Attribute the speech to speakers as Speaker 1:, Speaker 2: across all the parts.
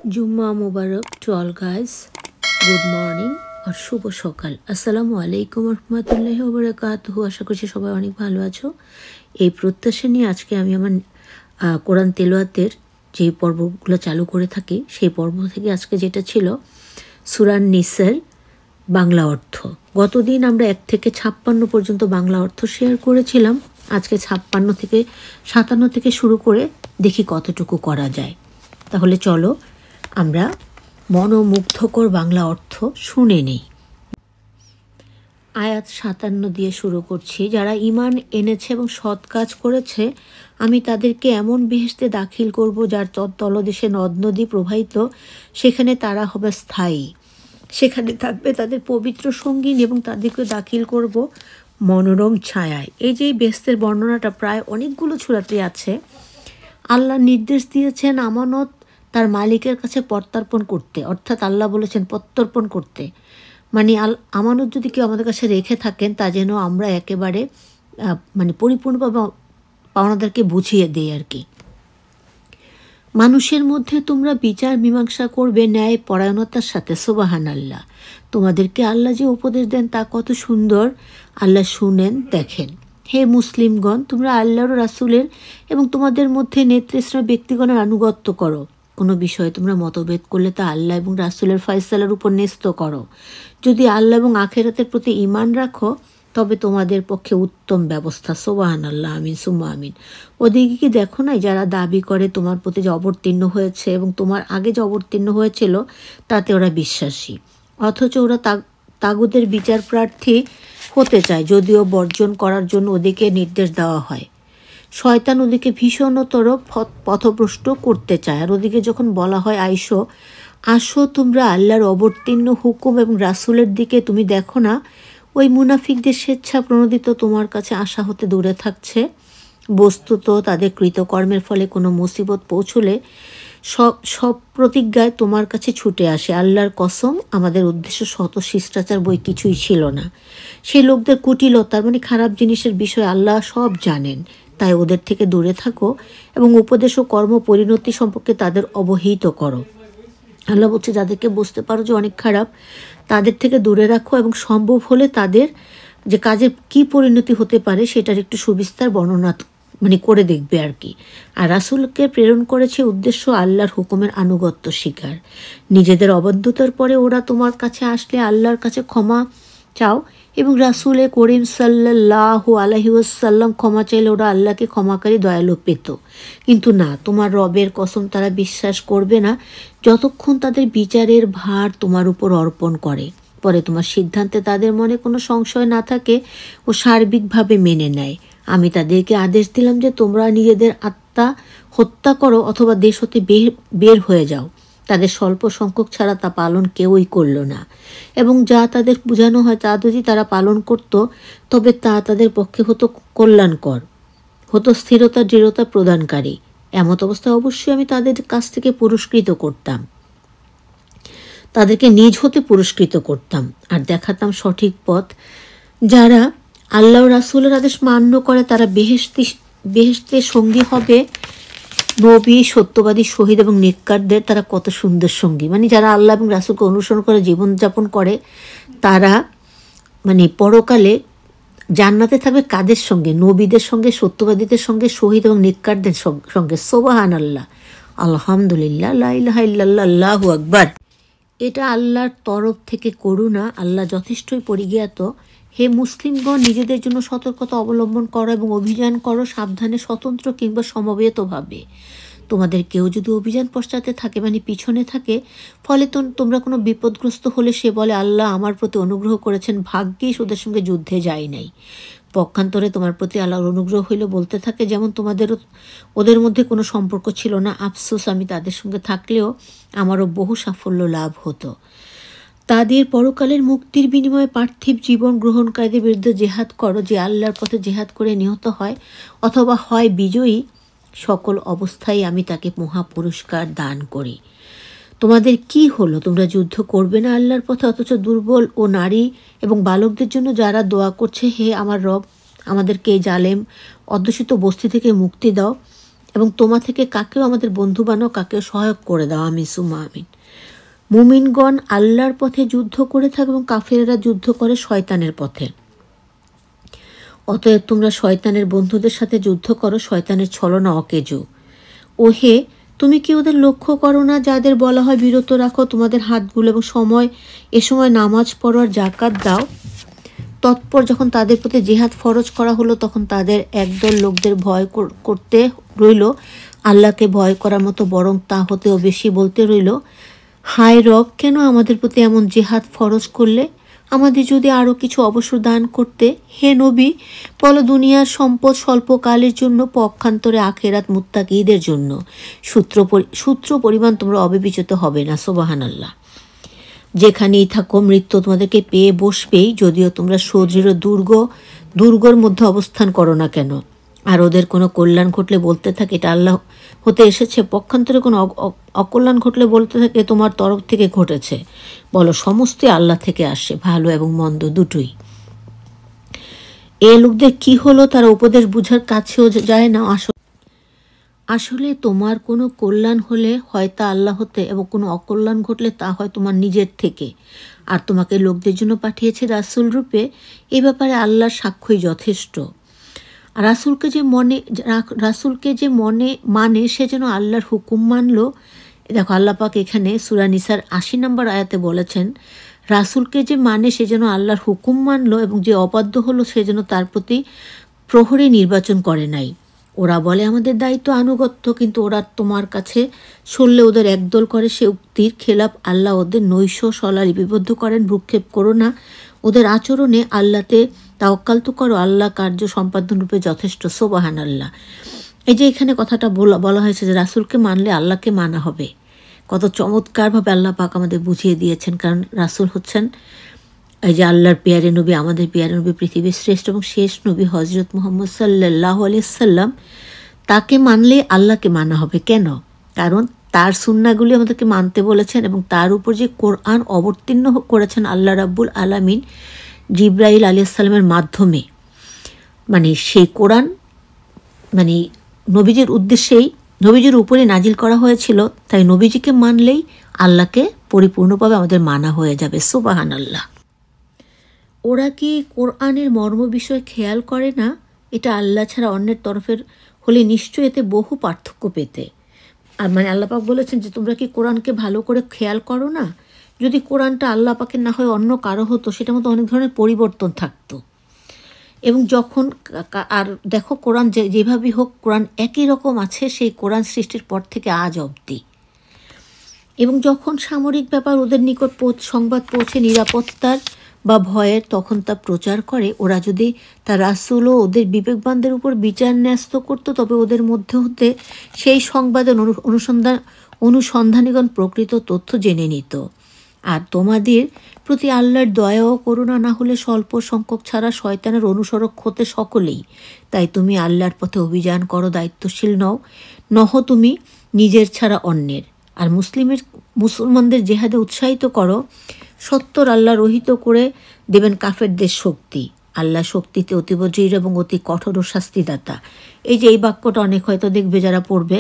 Speaker 1: জুম্মা মুবারক to all guys, good morning আর শুভ সকাল। আসসালামু আলাইকুম রহমতুল্লাহি ওয়া বারাকাতুহু। আশা করছি সবাই অনেক ভালো আছো। এই প্রত্যাশা নিয়ে আজকে আমি আমার কোরআন তেলাওয়াতের যে পর্বগুলো চালু করে থাকি সেই পর্ব থেকে আজকে যেটা ছিল সূরা নিসার বাংলা অর্থ। গতদিন আমরা 1 থেকে 56 পর্যন্ত বাংলা অর্থ শেয়ার করেছিলাম। আজকে 56 থেকে 57 থেকে শুরু করে দেখি কতটুকু করা যায়। তাহলে চলো আমরা মনোমুগ্ধকর বাংলা অর্থ শুনে নেই। আয়াত 57 দিয়ে শুরু করছি। যারা ঈমান এনেছে এবং সৎ কাজ করেছে আমি তাদেরকে এমন বেহেশতে দাখিল করব যার তলদেশে নদ নদী প্রবাহিত, সেখানে তারা হবে স্থায়ী। সেখানে থাকবে তাদের পবিত্র সঙ্গিন এবং তাদেরকে দাখিল করব মনোরম ছায়ায়। এই যে বেহেশতের বর্ণনাটা প্রায় অনেকগুলো সূরাতে আছে। আল্লাহ নির্দেশ দিয়েছেন আমানত তার মালিকের কাছে প্রত্যর্পণ করতে, অর্থাৎ আল্লাহ বলেছেন প্রত্যর্পণ করতে, মানে আমানত যদি কেউ আমাদের কাছে রেখে থাকেন তা যেন আমরা একেবারে পরিপূর্ণভাবে পাওনাদারকে বুঝিয়ে দেই আর কি। মানুষের মধ্যে তোমরা বিচার মীমাংসা করবে ন্যায় পরায়ণতার সাথে। সুবহানাল্লাহ। তোমাদেরকে আল্লাহ যে উপদেশ দেন তা কত সুন্দর, আল্লাহ শুনেন দেখেন। হে মুসলিমগণ, তোমরা আল্লাহর রাসূলের এবং তোমাদের মধ্যে নেতৃস্থানীয় ব্যক্তিগণের আনুগত্য করো। কোনো বিষয়ে তোমরা মতভেদ করলে তা আল্লাহ এবং রাসূলের ফয়সালার উপর ন্যস্ত করো। যদি আল্লাহ এবং আখিরাতের প্রতি ঈমান রাখো তবে তোমাদের পক্ষে উত্তম ব্যবস্থা। সুবহানাল্লাহ, আমিন সুম্মা আমিন। ওদিকে কি দেখো নাই যারা দাবি করে তোমার প্রতি যে অবতীর্ণ হয়েছে এবং তোমার আগে যে অবতীর্ণ হয়েছিল তাতে ওরা বিশ্বাসী, অথচ ওরা তাগুতের বিচার প্রার্থী হতে চায়, যদিও বর্জন করার জন্য ওদিকে নির্দেশ দেওয়া হয়। শয়তান ওদিকে ভীষণতর পথভ্রষ্ট করতে চায়। আর ওদিকে যখন বলা হয় আসো তোমরা আল্লাহর অবতীর্ণ হুকুম এবং রাসূলের দিকে, তুমি দেখো না ওই মুনাফিকদের স্বেচ্ছা প্রণোদিত তোমার কাছে আসা হতে দূরে থাকছে। বস্তুত তাদের কৃতকর্মের ফলে কোনো মুসিবত পৌঁছলে সব প্রতিজ্ঞায় তোমার কাছে ছুটে আসে। আল্লাহর কসম, আমাদের উদ্দেশ্য শত শিষ্টাচার বই কিছুই ছিল না। সেই লোকদের কুটিলতার খারাপ জিনিসের বিষয়ে আল্লাহ সব জানেন, তাই ওদের থেকে দূরে থাকো এবং উপদেশ ও কর্ম পরিণতি সম্পর্কে তাদের অবহিত করো। আল্লাহ বলছে যাদেরকে বুঝতে পারো যে অনেক খারাপ তাদের থেকে দূরে রাখো এবং সম্ভব হলে তাদের যে কাজের কী পরিণতি হতে পারে সেটার একটু সুবিস্তার বর্ণনা করে দেখবে আর কি। আর রাসূলকে প্রেরণ করেছে উদ্দেশ্য আল্লাহর হুকুমের আনুগত্য স্বীকার। নিজেদের অবাধ্যতার পরে ওরা তোমার কাছে আসলে আল্লাহর কাছে ক্ষমা চাও এবং রাসূলে করিম সাল্লাল্লাহু আলাইহি ওয়াসাল্লাম ক্ষমা চাইলে ওরা আল্লাহকে ক্ষমাকারী দয়ালু পেত। কিন্তু না, তোমার রবের কসম তারা বিশ্বাস করবে না যতক্ষণ তাদের বিচারের ভার তোমার উপর অর্পণ করে। পরে তোমার সিদ্ধান্তে তাদের মনে কোনো সংশয় না থাকে ও সার্বিকভাবে মেনে নেয়। আমি তাদেরকে আদেশ দিলাম যে তোমরা নিজেদের আত্মা হত্যা করো অথবা দেশ হতে বের হয়ে যাও। তাদের স্বল্প সংখ্যক ছাড়া তা পালন কেউই করল না, এবং যা তাদের বোঝানো হয় তা যদি তারা পালন করত তবে তা তাদের পক্ষে হতো কল্যাণকর, হতো স্থিরতা দৃঢ়তা প্রদানকারী। এমত অবস্থায় অবশ্যই আমি তাদের কাছ থেকে পুরস্কৃত করতাম, তাদেরকে নিজ হতে পুরস্কৃত করতাম আর দেখাতাম সঠিক পথ। যারা আল্লাহ রাসূলের আদেশ মান্য করে তারা বেহেশতে সঙ্গী হবে নবী, সত্যবাদী, শহীদ এবং নেককারদের। তারা কত সুন্দর সঙ্গী, যারা আল্লাহ এবং রাসূলকে অনুসরণ করে জীবনযাপন করে তারা পরকালে জান্নাতে থাকবে কাদের সঙ্গে? নবীদের সঙ্গে, সত্যবাদীদের সঙ্গে, শহীদ এবং নেককারদের সঙ্গে। সুবহানাল্লাহ, আলহামদুলিল্লাহ, লা ইলাহা ইল্লাল্লাহ, আল্লাহু আকবার। এটা আল্লাহর তরফ থেকে করুণা। আল্লাহ যথেষ্টই পরিজ্ঞাত। হে মুসলিমগণ, নিজেদের জন্য সতর্কতা অবলম্বন করো এবং অভিযান করো সাবধানে, স্বতন্ত্র কিংবা সমবেতভাবে। তোমাদের কেউ যদি অভিযান পশ্চাতে থাকে পিছনে থাকে, ফলে তোমরা কোনো বিপদগ্রস্ত হলে সে বলে আল্লাহ আমার প্রতি অনুগ্রহ করেছেন, ভাগ্যিস ওদের সঙ্গে যুদ্ধে যাই নাই। পক্ষান্তরে তোমার প্রতি আল্লাহর অনুগ্রহ হইল বলতে থাকে যেমন ওদের মধ্যে কোনো সম্পর্ক ছিল না। আফসোস, আমি তাদের সঙ্গে থাকলেও আমারও বহু সাফল্য লাভ হতো। তাদের পরকালের মুক্তির বিনিময়ে পার্থিব জীবন গ্রহণকারীদের বিরুদ্ধে জেহাদ করো, যে আল্লাহর পথে জেহাদ করে নিহত হয় অথবা হয় বিজয়ী। সকল অবস্থায় আমি তাকে মহা পুরস্কার দান করি। তোমাদের কি হলো? তোমরা যুদ্ধ করবে না আল্লাহর পথে, অথচ দুর্বল ও নারী এবং বালকদের জন্য যারা দোয়া করছে হে আমার রব, আমাদেরকে এই জালেম অধ্যুষিত বস্তি থেকে মুক্তি দাও। এবং তোমা থেকে কাকেও আমাদের বন্ধু বানাও, কাকেও সহায়ক করে দাও, আমিন সুম্মা আমিন। মুমিনগণ আল্লাহর পথে যুদ্ধ করে থাকে এবং কাফেরেরা যুদ্ধ করে শয়তানের পথে। অতএব তোমরা শয়তানের বন্ধুদের সাথে যুদ্ধ করো, শয়তানের ছলনা অকেজো। ওহে, তুমি কি ওদের লক্ষ্য করো না যাদের বলা হয় বিরত রাখো তোমাদের হাতগুলো এবং এ সময় নামাজ পড়ো আর জাকাত দাও? তৎপর যখন তাদের প্রতি জিহাদ ফরজ করা হলো তখন তাদের একদল লোকদের ভয় করতে রইল আল্লাহকে ভয় করার মতো, বরং তা হতেও বেশি বলতে রইল, হায় রব, কেন আমাদের প্রতি এমন জিহাদ ফরজ করলে? আমাদের যদি আরও কিছু অবসর দান করতে। হে নবী, বলো দুনিয়ার সম্পদ স্বল্পকালের জন্য, পক্ষান্তরে আখেরাত মুত্তাকীদের জন্য। সূত্র পরিমাণ তোমরা অবিবেচিত হবে না। সুবহানাল্লাহ। যেখানেই থাকো মৃত্যু তোমাদেরকে পেয়ে বসবেই, যদিও তোমরা সুদৃঢ় দুর্গর মধ্যে অবস্থান করো না কেন। আর ওদের কোনো কল্যাণ ঘটলে বলতে থাকে এটা আল্লাহ হতে এসেছে, পক্ষান্তরে কোনো অকল্যাণ ঘটলে বলতে থাকে তোমার তরফ থেকে ঘটেছে। বলো সমস্তই আল্লাহ থেকে আসে, ভালো এবং মন্দ দুটোই। এ লোকদের কি হলো তারা উপদেশ বুঝার কাছেও যায় না। আসলে তোমার কোনো কল্যাণ হলে হয় তা আল্লাহ হতে, এবং কোনো অকল্যাণ ঘটলে তা হয় তোমার নিজের থেকে। আর তোমাকে লোকদের জন্য পাঠিয়েছে রাসূল রূপে, এ ব্যাপারে আল্লাহর সাক্ষ্যই যথেষ্ট। রাসূলকে যে মনে মানে সে যেন আল্লাহর হুকুম মানল। দেখো আল্লাহ পাক এখানে সূরা নিসার ৮০ নম্বর আয়াতে বলেছেন, রাসূলকে যে মানে সে যেন আল্লাহর হুকুম মানল, এবং যে অবাধ্য হলো সে যেন তার প্রতি প্রহরী নির্বাচন করে নাই। ওরা বলে আমাদের দায়িত্ব আনুগত্য, কিন্তু ওরা তোমার কাছে সরলে ওদের একদল করে। সে উক্তির খেলাপ আল্লাহ ওদের নৈশ সলা লিপিবদ্ধ করেন। ভ্রুক্ষেপ করো না ওদের আচরণে, আল্লাহতে তাওয়াক্কাল তো করো, আল্লাহ কার্য সম্পাদন রূপে যথেষ্ট। সুবহানাল্লাহ। এই যে এখানে কথাটা বলা হয়েছে যে রাসূলকে মানলে আল্লাহকে মানা হবে, কত চমৎকারভাবে আল্লাহ পাক আমাদের বুঝিয়ে দিয়েছেন। কারণ রাসূল হচ্ছেন এই যে আল্লাহর পেয়ারে নবী, আমাদের পেয়ারে নবী, পৃথিবীর শ্রেষ্ঠ এবং শেষ নবী হজরত মুহাম্মদ সাল্লাল্লাহু আলাইহি সাল্লাম। তাকে মানলে আল্লাহকে মানা হবে। কেন? কারণ তার সুন্নাহগুলি আমাদেরকে মানতে বলেছেন, এবং তার উপর যে কোরআন অবতীর্ণ করেছেন আল্লাহ রাব্বুল আলামিন জিবরাইল আলাইহিস সালামের মাধ্যমে, মানে সেই কোরআন মানে নবীজির উদ্দেশ্যেই, নবীজির উপরে নাজিল করা হয়েছিল। তাই নবীজিকে মানলেই আল্লাহকে পরিপূর্ণভাবে আমাদের মানা হয়ে যাবে। সুবহানাল্লাহ। ওরা কি কোরআনের মর্ম বিষয়ে খেয়াল করে না? এটা আল্লাহ ছাড়া অন্যের তরফের হলে নিশ্চয়ই এতে বহু পার্থক্য পেতে। আর মানে আল্লাহ পাক বলেছেন যে তোমরা কি কোরআনকে ভালো করে খেয়াল করো না? যদি কোরআনটা আল্লাহ পাকের না হয় অন্য কারো হতো, সেটার মধ্যে অনেক ধরনের পরিবর্তন থাকতো। এবং যখন আর দেখো কোরআন যেভাবেই হোক কোরআন একই রকম আছে সেই কোরআন সৃষ্টির পর থেকে আজ অবধি। এবং যখন সামরিক ব্যাপার ওদের নিকট সংবাদ পৌঁছে নিরাপত্তার বা ভয়ের, তখন তা প্রচার করে। ওরা যদি তার রাসূল ও ওদের বিবেকবানদের উপর বিচার ন্যস্ত করত, তবে ওদের মধ্যে হতে সেই সংবাদের অনুসন্ধানীগণ প্রকৃত তথ্য জেনে নিত। আর তোমাদের প্রতি আল্লাহর দয়া ও করুণা না হলে স্বল্প সংখ্যক ছাড়া শয়তানের অনুসরক হতে সকলেই। তাই তুমি আল্লাহর পথে অভিযান করো, দায়িত্বশীল নহ তুমি নিজের ছাড়া অন্যের। আর মুসলমানদের জেহাদে উৎসাহিত করো। সত্তর আল্লাহ রহিত করে দেবেন কাফেরদের শক্তি। আল্লাহ শক্তিতে অতীব দৃঢ় এবং অতি কঠোর ও শাস্তিদাতা। এই যে এই বাক্যটা অনেক হয়তো দেখবে যারা পড়বে,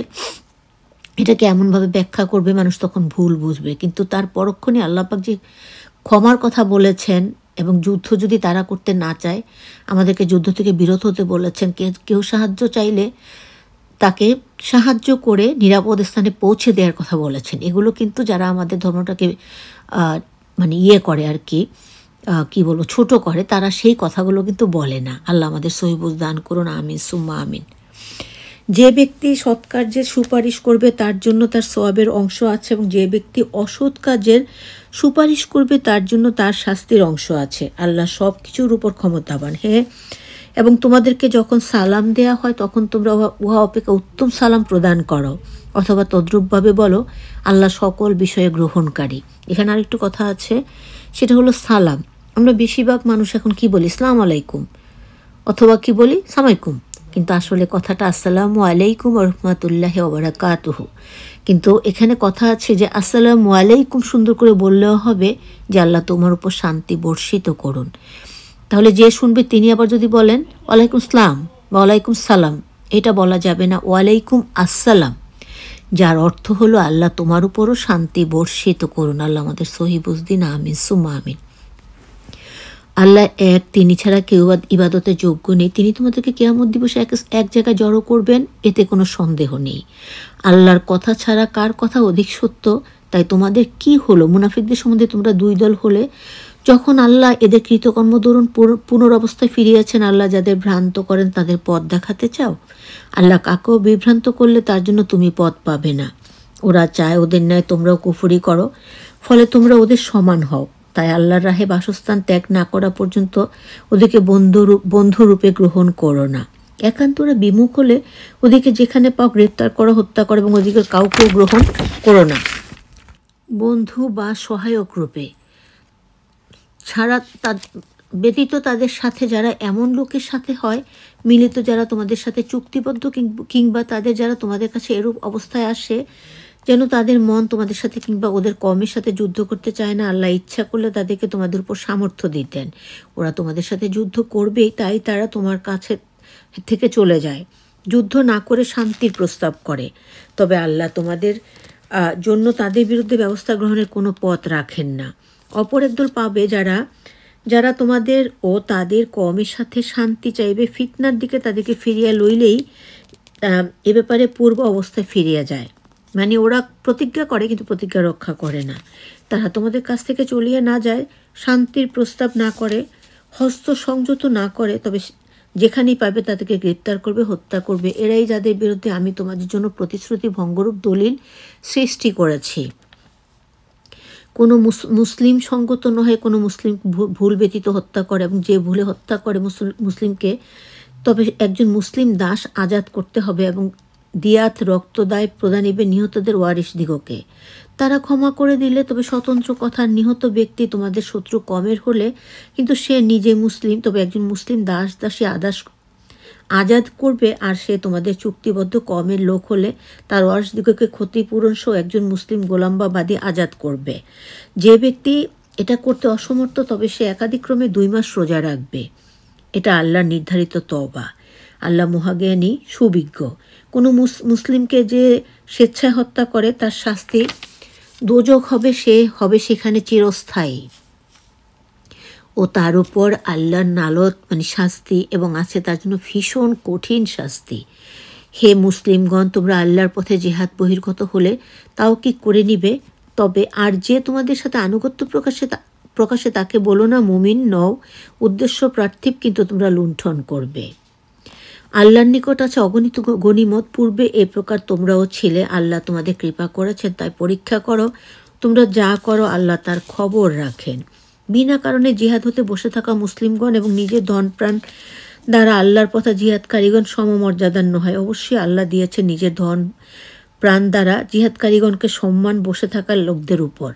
Speaker 1: এটাকে এমনভাবে ব্যাখ্যা করবে মানুষ তখন ভুল বুঝবে, কিন্তু তার পরক্ষণে আল্লাহ পাক যে ক্ষমার কথা বলেছেন, এবং যুদ্ধ যদি তারা করতে না চায় আমাদেরকে যুদ্ধ থেকে বিরত হতে বলেছেন। কেউ সাহায্য চাইলে তাকে সাহায্য করে নিরাপদ স্থানে পৌঁছে দেওয়ার কথা বলেছেন। এগুলো কিন্তু যারা আমাদের ধর্মটাকে মানে করে আর কি বলবো ছোট করে, তারা সেই কথাগুলো কিন্তু বলে না। আল্লাহ আমাদের সহিবুজ দান করুন, আমিন সুম্মা আমিন। যে ব্যক্তি সৎ কার্যের সুপারিশ করবে তার জন্য তার সওয়াবের অংশ আছে, এবং যে ব্যক্তি অসৎ কাজের সুপারিশ করবে তার জন্য তার শাস্তির অংশ আছে। আল্লাহ সব কিছুর উপর ক্ষমতাবান। এবং তোমাদেরকে যখন সালাম দেয়া হয় তখন তোমরা উহা অপেক্ষা উত্তম সালাম প্রদান করো, অথবা তদ্রূপভাবে বলো, আল্লাহ সকল বিষয়ে গ্রহণকারী। এখানে আরেকটু কথা আছে, সেটা হলো সালাম। আমরা বেশিরভাগ মানুষ এখন কি বলি? আসসালামু আলাইকুম, অথবা কি বলি? সালামালাইকুম। কিন্তু আসলে কথাটা আসসালামু আলাইকুম ওয়া রাহমাতুল্লাহি ওয়া বারাকাতুহু। কিন্তু এখানে কথা আছে যে আসসালামু আলাইকুম সুন্দর করে বললেও হবে যে আল্লাহ তোমার উপর শান্তি বর্ষিত করুন। তাহলে যে শুনবে তিনি আবার যদি বলেন ওয়ালাইকুম সালাম বা ওয়ালাইকুম সালাম, এটা বলা যাবে না ওয়ালাইকুম আসসালাম, যার অর্থ হলো আল্লাহ তোমার উপরও শান্তি বর্ষিত করুন। আল্লাহ আমাদের সহি বুঝদিন, আমিন সুম্মা আমিন। আল্লাহ এক, তিনি ছাড়া কেউ ইবাদতের যোগ্য নেই। তিনি তোমাদেরকে কিয়ামত দিবসে এক জায়গায় জড়ো করবেন, এতে কোনো সন্দেহ নেই। আল্লাহর কথা ছাড়া কার কথা অধিক সত্য? তাই তোমাদের কি হলো? মুনাফিকদের সম্বন্ধে তোমরা দুই দল হলে। যখন আল্লাহ এদের কৃতকর্ম দরুন পুনরবস্থায় ফিরিয়েছেন, আল্লাহ যাদের ভ্রান্ত করেন তাদের পথ দেখাতে চাও? আল্লাহ কাকেও বিভ্রান্ত করলে তার জন্য তুমি পথ পাবে না। ওরা চায় ওদের ন্যায় তোমরাও কুফরি করো, ফলে তোমরা ওদের সমান হও। তাই আল্লাহর রাহে বাসস্থান ত্যাগ না করা পর্যন্ত ওদেরকে বন্ধুরূপে গ্রহণ করো না। একান্ত ওরা বিমুখ হলে ওদেরকে যেখানে পাও গ্রেপ্তার করো, হত্যা করো এবং ওদিকে কাউকেও গ্রহণ করো না বন্ধু বা সহায়ক রূপে। ছাড়া ব্যতীত তাদের সাথে যারা এমন লোকের সাথে হয় মিলিত, যারা তোমাদের সাথে চুক্তিবদ্ধ কিংবা তাদের যারা তোমাদের কাছে এরূপ অবস্থায় আসে যেন তাদের মন তোমাদের সাথে কিংবা ওদের কমের সাথে যুদ্ধ করতে চায় না। আল্লাহ ইচ্ছা করলে তাদেরকে তোমাদের উপর সামর্থ্য দিতেন। ওরা তোমাদের সাথে যুদ্ধ করবেই, তাই তারা তোমার কাছে থেকে চলে যায়, যুদ্ধ না করে শান্তির প্রস্তাব করে। তবে আল্লাহ তোমাদের জন্য তাদের বিরুদ্ধে ব্যবস্থা গ্রহণের কোনো পথ রাখেন না। অপর একদল পাবে যারা তোমাদের ও তাদের কমের সাথে শান্তি চাইবে, ফিতনার দিকে তাদেরকে ফিরিয়ে লইলেই এ ব্যাপারে পূর্ব অবস্থায় ফিরিয়ে যায়। মানে ওরা প্রতিজ্ঞা করে কিন্তু প্রতিজ্ঞা রক্ষা করে না। তারা তোমাদের কাছ থেকে চলিয়ে না যায়, শান্তির প্রস্তাব না করে, হস্ত সংযত না করে, তবে যেখানেই পাবে তাদেরকে গ্রেপ্তার করবে, হত্যা করবে। এরাই যাদের বিরুদ্ধে আমি তোমাদের জন্য প্রতিশ্রুতি ভঙ্গরূপ দলিল সৃষ্টি করেছি। কোনো মুসলিম সঙ্গত নহে কোনো মুসলিম ভুল ব্যতীত হত্যা করে, এবং যে ভুলে হত্যা করে মুসলিমকে, তবে একজন মুসলিম দাস আজাদ করতে হবে এবং দিয়াত রক্তদায় প্রদানিবে নিহতদের ওয়ারিশ দিগকে। তারা ক্ষমা করে দিলে তবে স্বতন্ত্র কথা, নিহত ব্যক্তি তোমাদের শত্রু কমের হলে কিন্তু সে নিজে মুসলিম, তবে একজন মুসলিম দাসী আজাদ করবে, আর সে তোমাদের চুক্তিবদ্ধ কমের লোক হলে তার ওয়ারিশ দিগকে ক্ষতিপূরণ সহ একজন মুসলিম গোলাম বা বাদী আজাদ করবে। যে ব্যক্তি এটা করতে অসমর্থ তবে সে একাধিক্রমে 2 মাস রোজা রাখবে। এটা আল্লাহর নির্ধারিত তওবা। আল্লাহ মহাজ্ঞানী, সুবিজ্ঞ। কোনো মুসলিমকে যে স্বেচ্ছায় হত্যা করে তার শাস্তি দোজখ হবে, সে হবে সেখানে চিরস্থায়ী, ও তার উপর আল্লাহর নালত মানে শাস্তি, এবং আছে তার জন্য ভীষণ কঠিন শাস্তি। হে মুসলিমগণ, তোমরা আল্লাহর পথে জিহাদ বহির্গত হলে তাও কি করে নিবে? তবে আর যে তোমাদের সাথে আনুগত্য প্রকাশে তাকে বলো না মুমিন নও, উদ্দেশ্য পার্থিব, কিন্তু তোমরা লুণ্ঠন করবে। আল্লাহর নিকট আছে অগণিত গনিমত, পূর্বে এ প্রকার তোমরাও ছিলে। আল্লাহ তোমাদের কৃপা করেছেন, তাই পরীক্ষা করো। তোমরা যা করো আল্লাহ তার খবর রাখেন। বিনা কারণে জিহাদ হতে বসে থাকা মুসলিমগণ এবং নিজের ধন প্রাণ দ্বারা আল্লাহর পথে জিহাদকারীগণ সমমর্যাদার নয়। অবশ্যই আল্লাহ দিয়েছে নিজের ধন প্রাণ দ্বারা জিহাদকারীগণকে সম্মান বসে থাকা লোকদের উপর।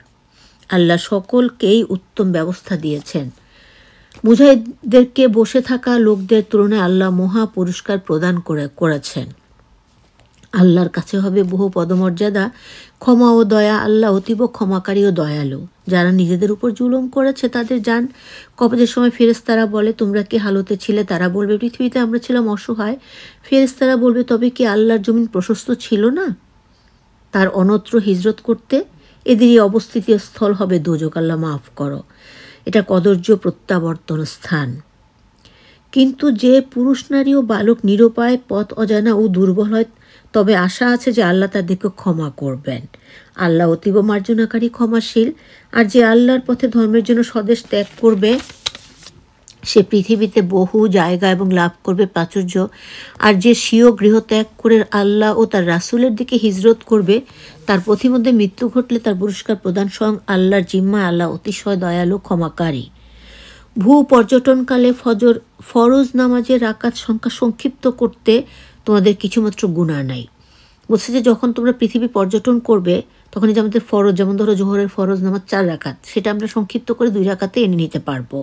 Speaker 1: আল্লাহ সকলকেই উত্তম ব্যবস্থা দিয়েছেন। মুজাহিদদেরকে বসে থাকা লোকদের তুলনায় আল্লাহ মহা পুরস্কার প্রদান করেছেন। আল্লাহর কাছে হবে বহু পদমর্যাদা, ক্ষমা ও দয়া। আল্লাহ অতীব ক্ষমাকারী ও দয়ালু। যারা নিজেদের উপর জুলুম করেছে তাদের জান কবজের সময় ফেরেশতারা বলে, তোমরা কি হালতে ছিলে? তারা বলবে, পৃথিবীতে আমরা ছিলাম অসহায়। ফেরেশতারা বলবে, তবে কি আল্লাহর জমিন প্রশস্ত ছিল না তার অন্যত্র হিজরত করতে? এদেরই অবস্থিতি স্থল হবে দোজখ। আল্লাহ মাফ করো, এটা কদর্য প্রত্যাবর্তন স্থান। কিন্তু যে পুরুষ নারী ও বালক নিরুপায়, পথ অজানা ও দুর্বল হয়, তবে আশা আছে যে আল্লাহ তাদেরকে ক্ষমা করবেন। আল্লাহ অতীব মার্জনাকারী, ক্ষমাশীল। আর যে আল্লাহর পথে ধর্মের জন্য স্বদেশ ত্যাগ করবে সে পৃথিবীতে বহু জায়গা এবং লাভ করবে প্রাচুর্য। আর যে স্বীয় গৃহ ত্যাগ করে আল্লাহ ও তার রাসূলের দিকে হিজরত করবে তার পথিমধ্যে মৃত্যু ঘটলে তার পুরস্কার প্রদান স্বয়ং আল্লাহর জিম্মায়। আল্লাহ অতিশয় দয়ালু, ক্ষমাকারী। পর্যটনকালে ফরজ নামাজের রাকাত সংখ্যা সংক্ষিপ্ত করতে তোমাদের কিছুমাত্র গুনাহ নাই। বলছে যে যখন তোমরা পৃথিবী পর্যটন করবে তখন যে আমাদের ফরজ, যেমন ধরো জোহরের ফরজ নামাজ 4 রাকাত, সেটা আমরা সংক্ষিপ্ত করে 2 রাকাতে এনে নিতে পারবো,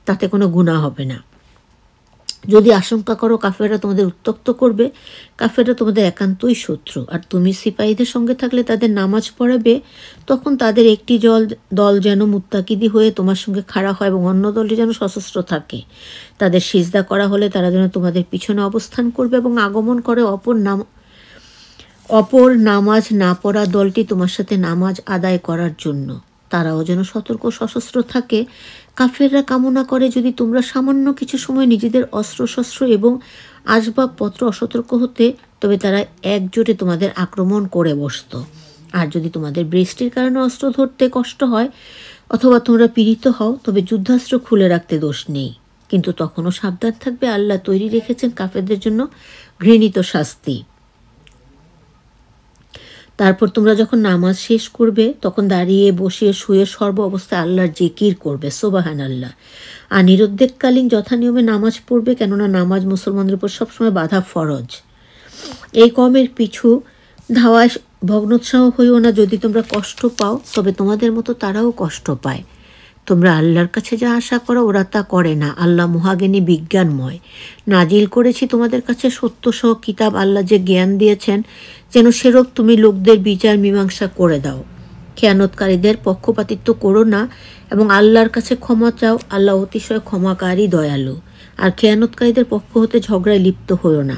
Speaker 1: তাতে কোনো গুনাহ হবে না। যদি আশঙ্কা করো কাফেররা তোমাদের উত্ত্যক্ত করবে, কাফেররা তোমাদের একান্তই শত্রু। আর তুমি সিপাহীদের সঙ্গে থাকলে তাদের নামাজ পড়াবে, তখন তাদের একটি দল যেন মুত্তাকিদি হয়ে তোমার সঙ্গে খাড়া হয় এবং অন্য দলটি যেন সশস্ত্র থাকে। তাদের সিজদা করা হলে তারা যেন তোমাদের পিছনে অবস্থান করবে এবং আগমন করে অপর নামাজ না পড়া দলটি তোমার সাথে নামাজ আদায় করার জন্য। তারাও যেন সতর্ক সশস্ত্র থাকে। কাফেররা কামনা করে যদি তোমরা সামান্য কিছু সময় নিজেদের অস্ত্রশস্ত্র এবং আসবাবপত্র অসতর্ক হতে, তবে তারা একজোটে তোমাদের আক্রমণ করে বসত। আর যদি তোমাদের বৃষ্টির কারণে অস্ত্র ধরতে কষ্ট হয় অথবা তোমরা পীড়িত হও, তবে যুদ্ধাস্ত্র খুলে রাখতে দোষ নেই। কিন্তু তখনও সাবধান থাকবে, আল্লাহ তৈরি রেখেছেন কাফেরদের জন্য ঘৃণিত শাস্তি। তারপর তোমরা যখন নামাজ শেষ করবে, তখন দাঁড়িয়ে বসিয়ে শুয়ে সর্ব অবস্থায় আল্লাহর জিকির করবে, সুবহান আল্লাহ। আর নিরুদ্বেগকালীন যথানিয়মে নামাজ পড়বে, কেননা নামাজ মুসলমানদের উপর সবসময় বাধা ফরজ। এই কমের পিছু ধাওয়ায় ভগ্নোৎসাহ হইও না। যদি তোমরা কষ্ট পাও, তবে তোমাদের মতো তারাও কষ্ট পায়। তোমরা আল্লাহর কাছে যা আশা করো ওরা তা করে না। আল্লাহ মহাজ্ঞানী, বিজ্ঞানময়। নাজিল করেছি তোমাদের কাছে সত্যসহ কিতাব। আল্লাহ যে জ্ঞান দিয়েছেন, যেন সেরূপ তুমি লোকদের বিচার মীমাংসা করে দাও। খেয়ানতকারীদের পক্ষপাতিত্ব করো না এবং আল্লাহর কাছে ক্ষমা চাও। আল্লাহ অতিশয় ক্ষমাকারী, দয়ালু। আর খেয়ানতকারীদের পক্ষ হতে ঝগড়ায় লিপ্ত হইও না,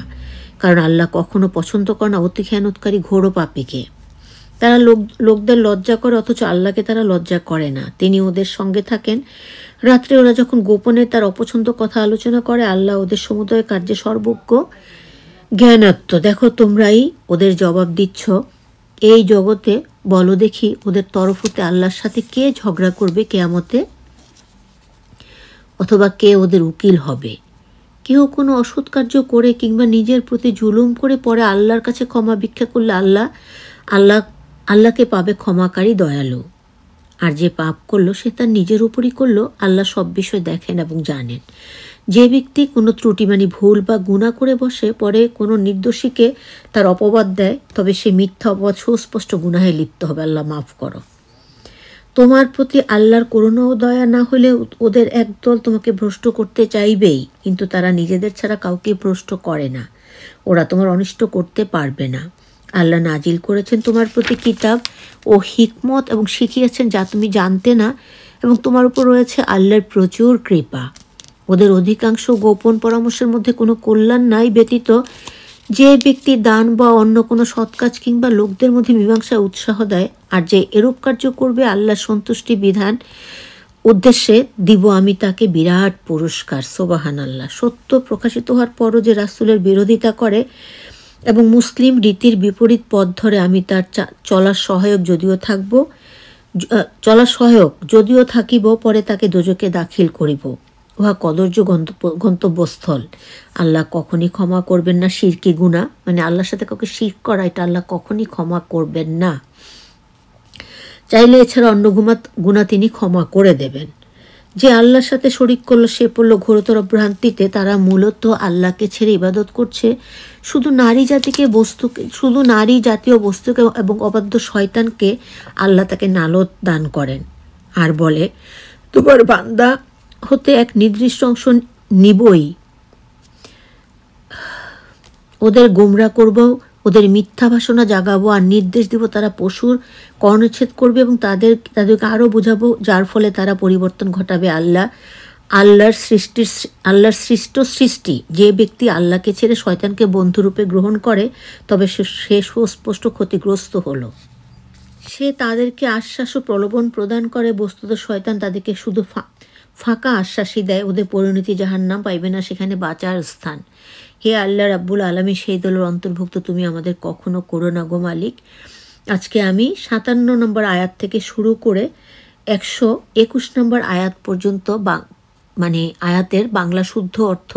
Speaker 1: কারণ আল্লাহ কখনো পছন্দ করে না অতি খেয়ানতকারী ঘোর পাপীকে। তারা লোকদের লজ্জা করে, অথচ আল্লাহকে তারা লজ্জা করে না। তিনি ওদের সঙ্গে থাকেন। রাত্রে ওরা যখন গোপনে তার অপছন্দ কথা আলোচনা করে, আল্লাহ ওদের সমুদয় কার্যে সর্বজ্ঞ, জ্ঞানাত্ম। দেখো তোমরাই ওদের জবাব দিচ্ছ। এই জগতে বলো দেখি, ওদের তরফ হতে আল্লাহর সাথে কে ঝগড়া করবে কিয়ামতে, অথবা কে ওদের উকিল হবে? কেউ কোনো অসৎ কার্য করে কিংবা নিজের প্রতি জুলুম করে পরে আল্লাহর কাছে ক্ষমা ভিক্ষা করলে আল্লাহকে পাবে ক্ষমাকারী, দয়ালু। আর যে পাপ করলো সে তার নিজের উপরই করলো। আল্লাহ সব বিষয় দেখেন এবং জানেন। যে ব্যক্তি কোনো ত্রুটি ভুল বা গুনাহ করে বসে, পরে কোনো নির্দোষীকে তার অপবাদ দেয়, তবে সে মিথ্যা অপবাদ সুস্পষ্ট গুনাহে লিপ্ত হবে। আল্লাহ মাফ করো। তোমার প্রতি আল্লাহর করুণা ও দয়া না হলে ওদের একদল তোমাকে ভ্রষ্ট করতে চাইবেই, কিন্তু তারা নিজেদের ছাড়া কাউকে ভ্রষ্ট করে না। ওরা তোমার অনিষ্ট করতে পারবে না। আল্লাহ নাজিল করেছেন তোমার প্রতি কিতাব ও হিকমত এবং শিখিয়েছেন যা তুমি জানতে না, এবং তোমার উপর রয়েছে আল্লাহর প্রচুর কৃপা। ওদের অধিকাংশ গোপন পরামর্শের মধ্যে কোনো কল্যাণ নাই ব্যতীত যে ব্যক্তি দান বা অন্য কোনো সৎকাজ কিংবা লোকদের মধ্যে মীমাংসায় উৎসাহ দেয়। আর যে এরূপ কার্য করবে, আল্লাহর সন্তুষ্টি বিধান উদ্দেশ্যে দিব আমি তাকে বিরাট পুরস্কার, সুবহানাল্লাহ। সত্য প্রকাশিত হওয়ার পরও যে রাসূলের বিরোধিতা করে এবং মুসলিম রীতির বিপরীত পথ ধরে, আমি তার চলার সহায়ক যদিও থাকিব, পরে তাকে দোজকে দাখিল করিব। উহা কদর্য গন্তব্যস্থল। আল্লাহ কখনই ক্ষমা করবেন না শিরকি গুনাহ, আল্লাহর সাথে কাউকে শিরক করা, এটা আল্লাহ কখনই ক্ষমা করবেন না। চাইলে এছাড়া অন্য গুনাহ তিনি ক্ষমা করে দেবেন। যে আল্লাহর সাথে শরিক করলো সে পড়ল ঘোরতর ভ্রান্তিতে। তারা মূলত আল্লাহকে ছেড়ে ইবাদত করছে শুধু নারী জাতীয় বস্তুকে এবং অবাধ্য শয়তানকে। আল্লাহ তাকে নালত দান করেন আর বলে, তোমার বান্দা হতে এক নির্দিষ্ট অংশ নিবই, ওদের গোমরা করবো, ওদের মিথ্যা ভাষণা জাগাবো আর নির্দেশ দিব তারা পশুর কর্ণচ্ছেদ করবে এবং তাদেরকে আরও বোঝাবো, যার ফলে তারা পরিবর্তন ঘটাবে। আল্লাহর সৃষ্ট সৃষ্টি। যে ব্যক্তি আল্লাহকে ছেড়ে শয়তানকে বন্ধুরূপে গ্রহণ করে, তবে সে সুস্পষ্ট ক্ষতিগ্রস্ত হলো। সে তাদেরকে আশ্বাস ও প্রলোভন প্রদান করে, বস্তুত শয়তান তাদেরকে শুধু ফাঁকা আশ্বাসই দেয়। ওদের পরিণতি জাহান্নাম, পাইবে না সেখানে বাঁচার স্থান। হে আল্লাহ রাব্বুল আলামিন, সেই দলের অন্তর্ভুক্ত তুমি আমাদের কখনো করো না গো মালিক। আজকে আমি 57 নম্বর আয়াত থেকে শুরু করে 121 নম্বর আয়াত পর্যন্ত আয়াতের বাংলা শুদ্ধ অর্থ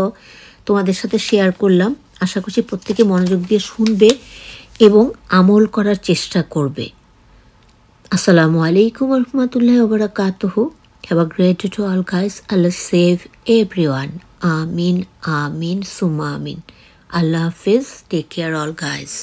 Speaker 1: তোমাদের সাথে শেয়ার করলাম। আশা করছি প্রত্যেকে মনোযোগ দিয়ে শুনবে এবং আমল করার চেষ্টা করবে। আসসালামু আলাইকুম ওয়া রাহমাতুল্লাহি ওয়া বারাকাতুহু। Have a great day to all guys. Allah save everyone. Amin, Amin, Summa Amin. Allah Hafiz. Take care all guys.